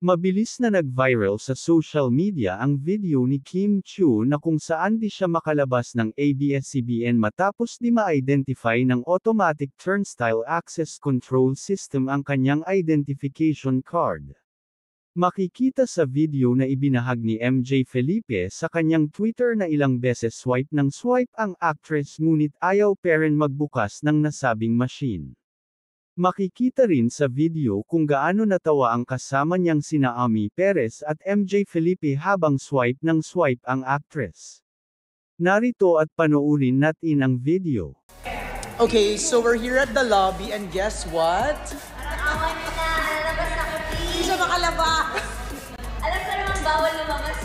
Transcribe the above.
Mabilis na nag-viral sa social media ang video ni Kim Chiu na kung saan di siya makalabas ng ABS-CBN matapos di ma-identify ng Automatic Turnstile Access Control System ang kanyang identification card. Makikita sa video na ibinahag ni MJ Felipe sa kanyang Twitter na ilang beses swipe ng swipe ang actress ngunit ayaw pa rin magbukas ng nasabing machine. Makikita rin sa video kung gaano natawa ang kasama niyang sina Ami Perez at MJ Felipe habang swipe ng swipe ang actress. Narito at panoorin natin ang video. Okay, so we're here at the lobby and guess what? Awa na na, lalabas ako please. Hindi siya makalabas. Alam ko naman bawal lumabas.